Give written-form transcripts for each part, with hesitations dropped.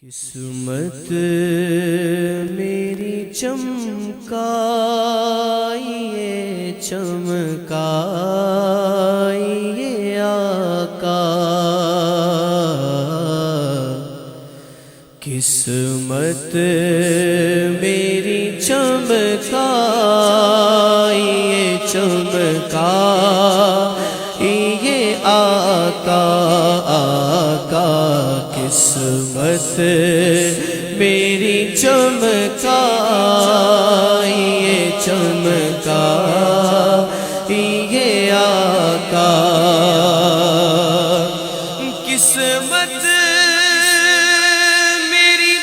قسمت میری چمکائیے چمکائیے آقا، قسمت میری چمکائیے چمکائیے آقا آقا، قسمت میری چمکائیے چمکائیے آقا، قسمت میری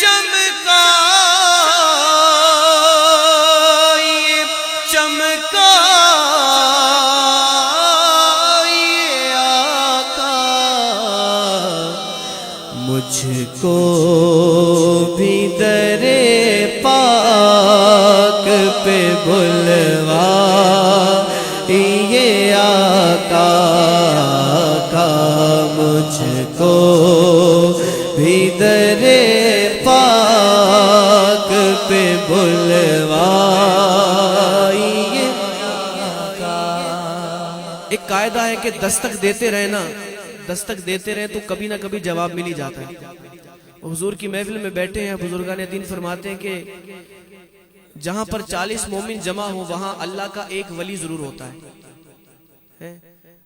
چمکائیے چمکائیے آقا، مجھ کو بھی در پاک پہ بلوائیے آقا آقا، مجھ کو بھی در پاک پہ بلوائیے آقا۔ ایک قاعدہ ہے کہ دستک دیتے رہنا، دستک دیتے رہے تو کبھی نہ کبھی جواب مل ہی جاتا ہے۔ حضور کی محفل میں بیٹھے ہیں، بزرگان دین فرماتے ہیں کہ جہاں پر 40 مومن جمع ہو وہاں اللہ کا ایک ولی ضرور ہوتا ہے۔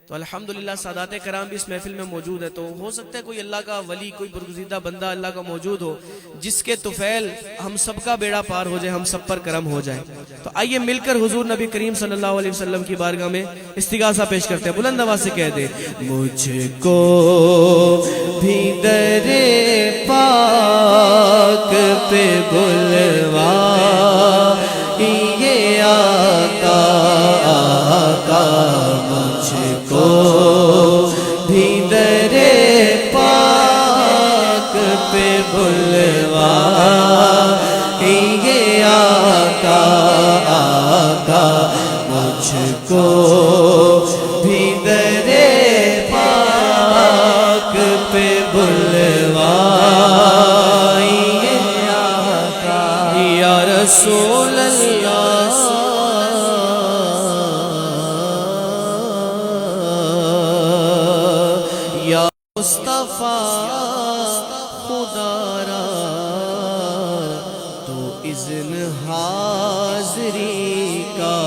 تو الحمدللہ سادات کرام بھی اس محفل میں موجود ہے، تو ہو سکتا ہے کوئی اللہ کا ولی، کوئی برگزیدہ بندہ اللہ کا موجود ہو جس کے طفیل ہم سب کا بیڑا پار ہو جائے، ہم سب پر کرم ہو جائے۔ تو آئیے مل کر حضور نبی کریم صلی اللہ علیہ وسلم کی بارگاہ میں استغاثہ پیش کرتے ہیں، بلند آواز سے کہہ دیں، مجھ کو بھی در پاک پہ بلوائیے آقا آقا، مجھ کو بھی در پاک پہ بلوائیے آقا آقا، مجھ کو بھی در پاک پہ بلوائیے آقا، یا رسول اللہ یا مصطفیٰ خدا را، تو اذن حاضری کا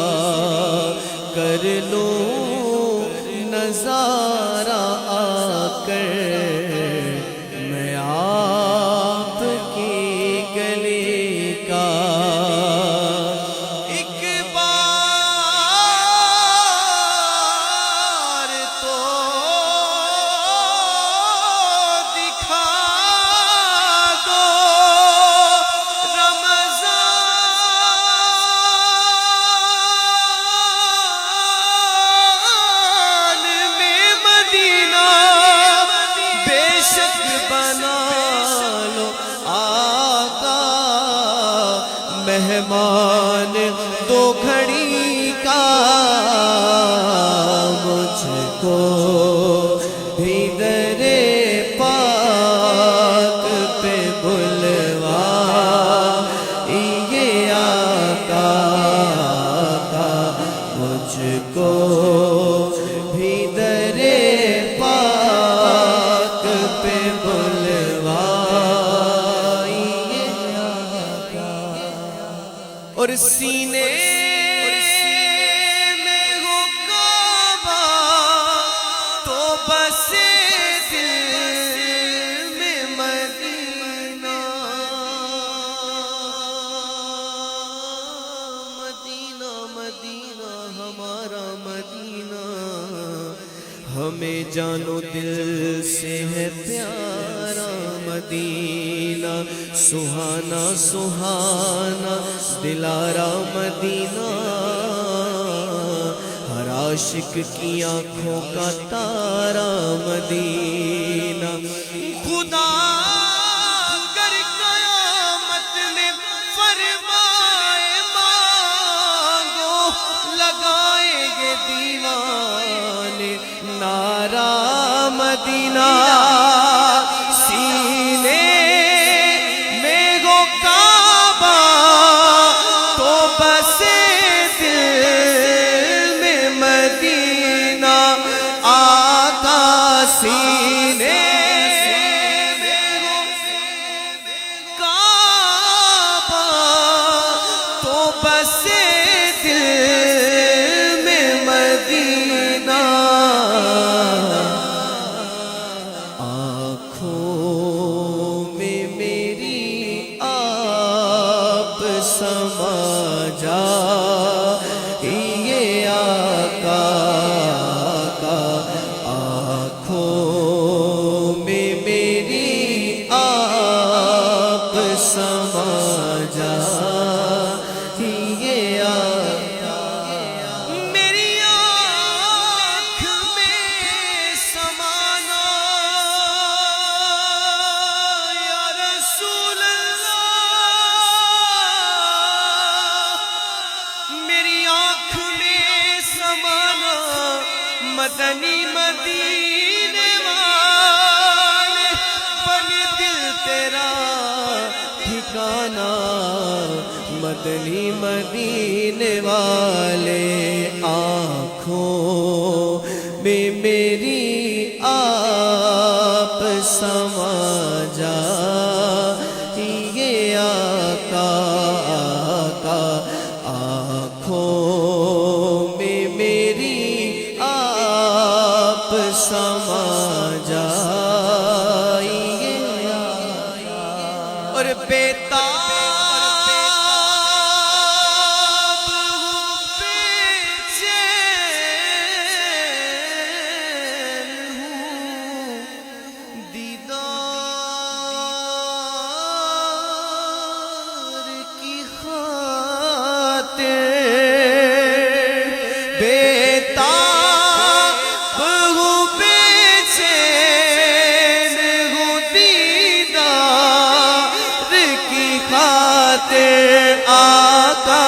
کر لوں نظارہ آ کر، میں آپ کی گلی کا ایک بار تو دکھا دو، رمضان میں مدینہ بے شک بنا لو آقا، مہمان دو گھڑی کا، مجھ کو بھی در پاک پہ بلوائیے آقا آقا، مجھ کو بھی در پاک پہ بلوائیے آقا، اور سینے میں ہو کعبہ تو بس دل میں مدینہ، مدینہ مدینہ ہمارا مدینہ، ہمیں جانو دل سے ہے پیارا مدینہ، سہانا سہانا دلارا مدینہ، ہر عاشق کی آنکھوں کا تارا مدینہ، خدا اگر قیامت میں فرمائے مانگو، لگائیں گے دیوانے نعرہ مدینہ، سینے رسول اللہ، میری آنکھ میں سمانا مدنی مدینے والے، بن دل تیرا ٹھکانا مدنی مدینے والے، آنکھوں میں میری آپ سما جائیے آقا، آقا آنکھوں میں میری آپ سما جائیے اور بیتاب آقا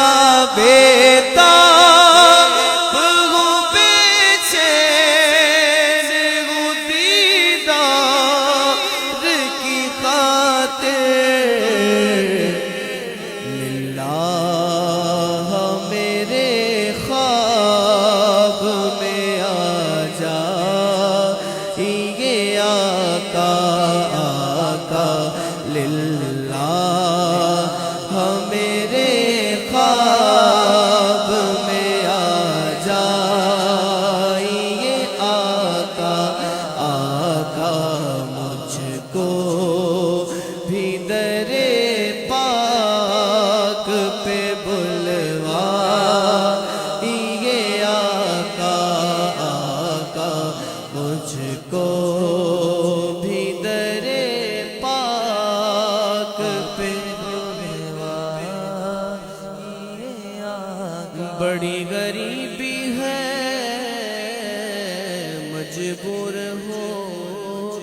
بیتاب ہوں بے چین ہوں دیدار کی خاطر، للہ میرے خواب میں آ جائیے آقا، آقا للہ میرے خواب میں آ جائیے آقا، آقا مجھ کو بھی در پاک پہ بلوائیے آقا، آقا مجھ کو بھی در پاک پہ بڑی غریبی ہے مجبور ہو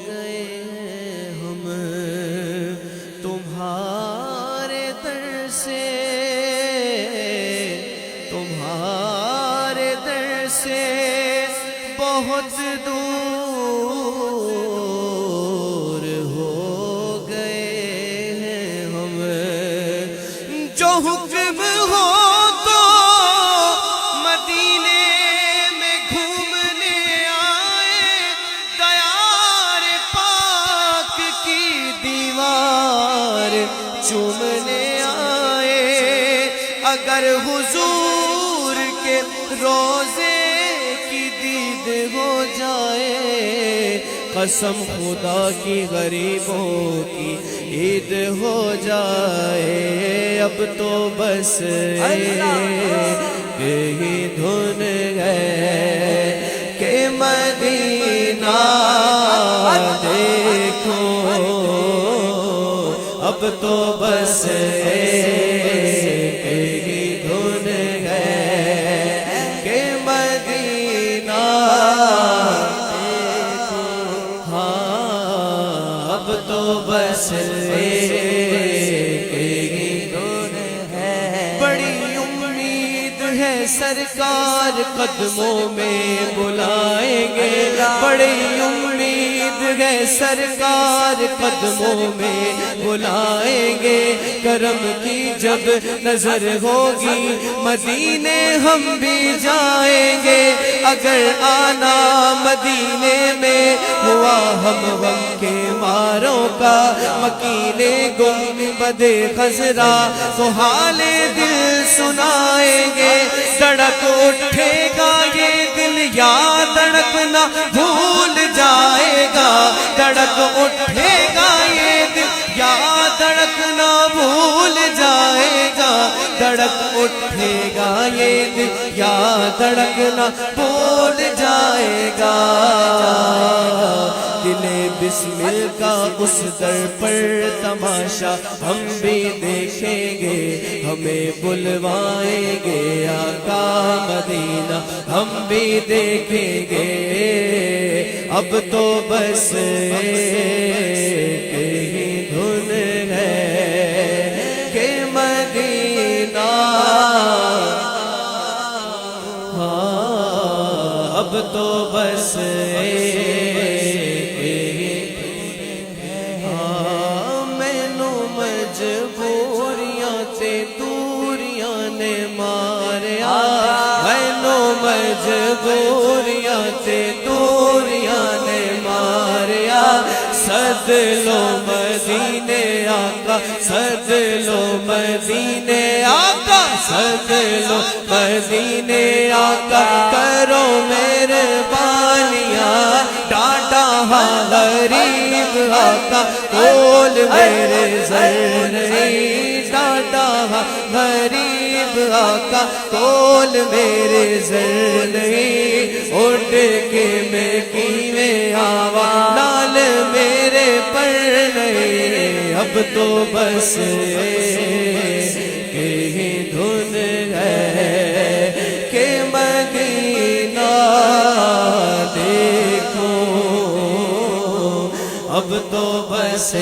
گئے ہم تمہارے در سے، تمہارے در سے بہت دور ہو گئے ہیں ہم، جو حکم ہو چومنے آئے، اگر حضور کے روزے کی دید ہو جائے، قسم خدا کی غریبوں کی عید ہو جائے، اب تو بس یہی دھن ہے کہ مدینہ دیکھو، اب تو بس یہی دھن ہے کہ مدینہ دیکھو، ہاں اب تو بس یہی دھن ہے، بڑی امید ہے سرکار قدموں میں بلائیں گے، بڑی امید ہے سرکار قدموں میں بلائیں گے، کرم کی جب نظر ہوگی مدینے ہم بھی جائیں گے، اگر آنا مدینے میں ہوا ہم غم کے ماروں کا، مکینے گنبد خضرا تو حال دل سنائیں گے، دھڑک اٹھے گا یہ دل یا دھڑکنا بھول جائے گا، دھڑک اٹھے گا یہ دل یا دھڑکنا بھول جائے گا، دھڑک اٹھے گا یہ دل یا دھڑکنا بھول جائے گا، دل بسمل کا اس در پر تماشا ہم بھی دیکھیں گے، ہمیں بلوائیں گے آقا مدینہ ہم بھی دیکھیں گے، اب تو بس ایک ہی دھن ہے اب تو بس مینو مجبوریاں تے دوریاں نے ماریا مینو مجبوریاں تے دوریاں نے ماریا سد لو مدینے آقا سد لو مدینے آقا سد لو مدینے آقا کرو مہربانیاں ڈاڈا ہاں غریب آقا کول میرے زر نہیں ڈاڈا ہاں غریب آقا کول میرے زر نہیں اٹھ کے میں کیویں آوا نال میرے پر نہیں اب تو بس کہیں دھن ہے کہ مدینہ دیکھو اب تو بس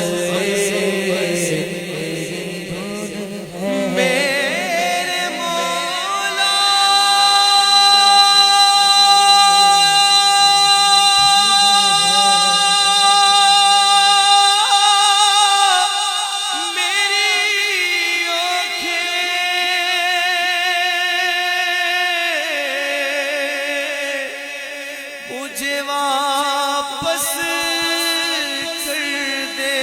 مجھے واپس کر دے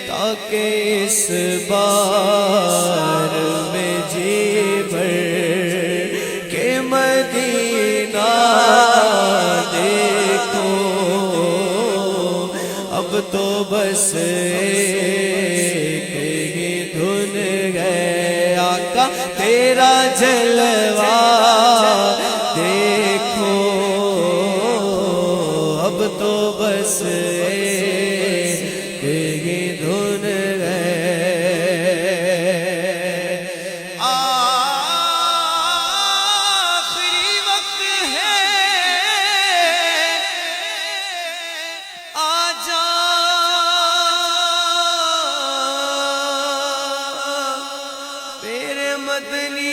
تاکہ اس بار میں جی بھر کے مدینہ دیکھو اب تو بس کہیں دھن گئے آقا تیرا جلوہ دیکھو اب تو بس کہیں دھن گئے آخری وقت ہے آجا میرے مدنی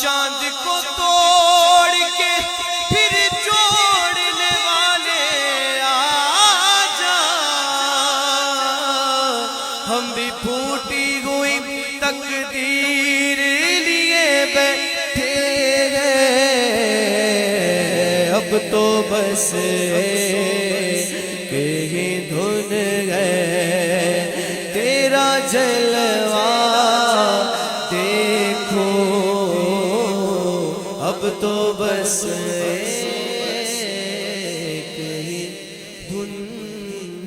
چاند کو توڑ کے پھر جوڑنے والے آجا ہم بھی پھوٹی ہوئی تقدیر لیے بیٹھے ہیں اب تو بس کہیں دھن گئے تیرا جلوہ دیکھو اب تو بس کہیں دھن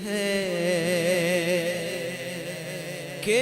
ہے کہ